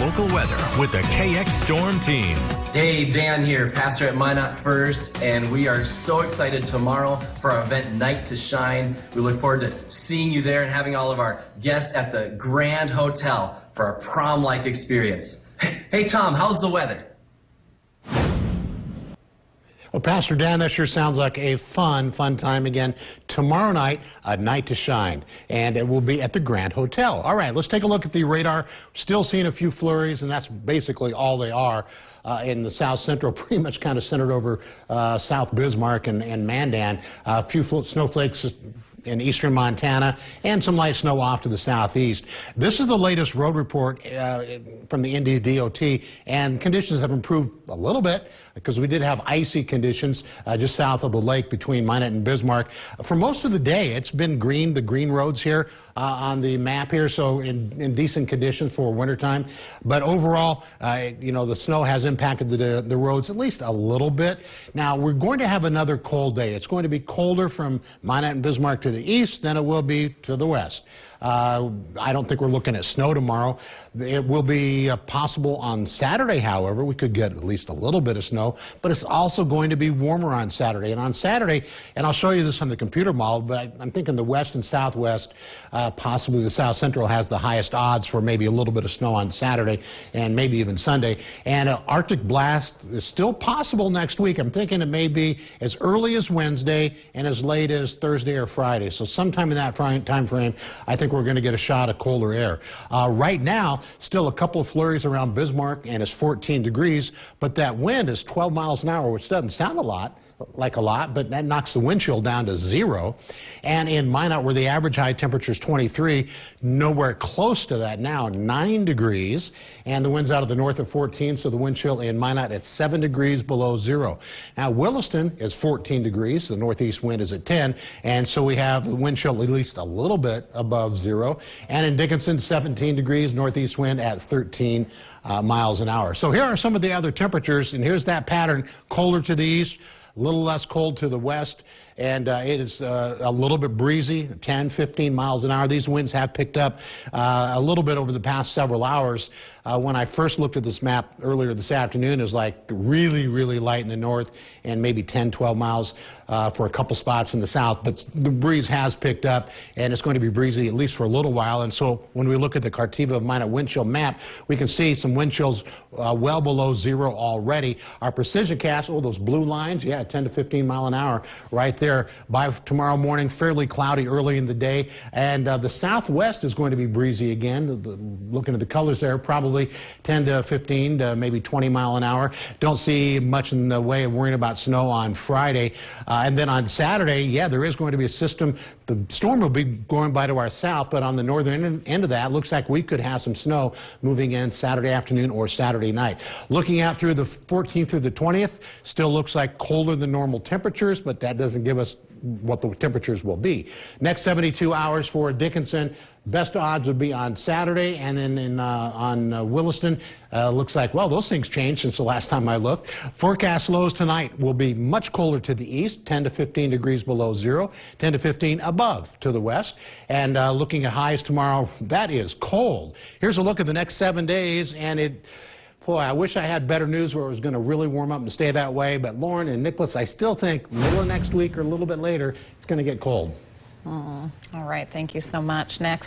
local weather with the KX Storm Team. Hey, Dan here, pastor at Minot First, and we are so excited tomorrow for our event Night to Shine. We look forward to seeing you there and having all of our guests at the Grand Hotel for our prom-like experience. Hey, Tom, how's the weather? Well, Pastor Dan, that sure sounds like a fun time again. Tomorrow night, a night to shine, and it will be at the Grand Hotel. All right, let's take a look at the radar. Still seeing a few flurries, and that's basically all they are in the south central, pretty much kind of centered over South Bismarck and Mandan. A few snowflakes in eastern Montana, and some light snow off to the southeast. This is the latest road report from the NDOT, and conditions have improved a little bit because we did have icy conditions just south of the lake between Minot and Bismarck. For most of the day, it's been green, the green roads here on the map here, so in decent conditions for wintertime. But overall, you know, the snow has impacted the roads at least a little bit. Now, we're going to have another cold day. It's going to be colder from Minot and Bismarck to the east than it will be to the west. I don't think we're looking at snow tomorrow. It will be possible on Saturday, however. We could get at least a little bit of snow, but it's also going to be warmer on Saturday. And on Saturday, and I'll show you this on the computer model, but I'm thinking the west and southwest, possibly the south central, has the highest odds for maybe a little bit of snow on Saturday and maybe even Sunday. And an Arctic blast is still possible next week. I'm thinking it may be as early as Wednesday and as late as Thursday or Friday. So sometime in that time frame, I think we're going to get a shot of colder air. Right now, still a couple of flurries around Bismarck, and it's 14 degrees, but that wind is 12 miles an hour, which doesn't sound like a lot, but that knocks the wind chill down to 0. And in Minot, where the average high temperature is 23, nowhere close to that now, 9 degrees, and the wind's out of the north at 14, so the wind chill in Minot at 7 degrees below 0. Now, Williston is 14 degrees, the northeast wind is at 10, and so we have the wind chill at least a little bit above 0. And in Dickinson, 17 degrees, northeast wind at 13 miles an hour. So here are some of the other temperatures, and here's that pattern: colder to the east, a little less cold to the west, and it is a little bit breezy, 10, 15 miles an hour. These winds have picked up a little bit over the past several hours. When I first looked at this map earlier this afternoon, it was like really, really light in the north and maybe 10, 12 miles for a couple spots in the south. But the breeze has picked up, and it's going to be breezy at least for a little while. And so when we look at the Cartiva Minot wind chill map, we can see some wind chills well below 0 already. Our precision cast, oh, those blue lines, yeah, 10 to 15 mile an hour right there. By tomorrow morning, fairly cloudy early in the day. And the southwest is going to be breezy again. Looking at the colors there, probably 10 to 15 to maybe 20 mile an hour. Don't see much in the way of worrying about snow on Friday. And then on Saturday, yeah, there is going to be a system. The storm will be going by to our south, but on the northern end of that, looks like we could have some snow moving in Saturday afternoon or Saturday night. Looking out through the 14th through the 20th, still looks like colder than normal temperatures, but that doesn't give us what the temperatures will be. Next 72 hours for Dickinson, best odds would be on Saturday, and then on Williston, looks like, well, those things changed since the last time I looked. Forecast lows tonight will be much colder to the east, 10 to 15 degrees below 0, 10 to 15 above to the west. And looking at highs tomorrow, that is cold. Here's a look at the next 7 days, and boy, I wish I had better news where it was going to really warm up and stay that way. But Lauren and Nicholas, I still think middle of next week or a little bit later, it's going to get cold. All right. Thank you so much. Next.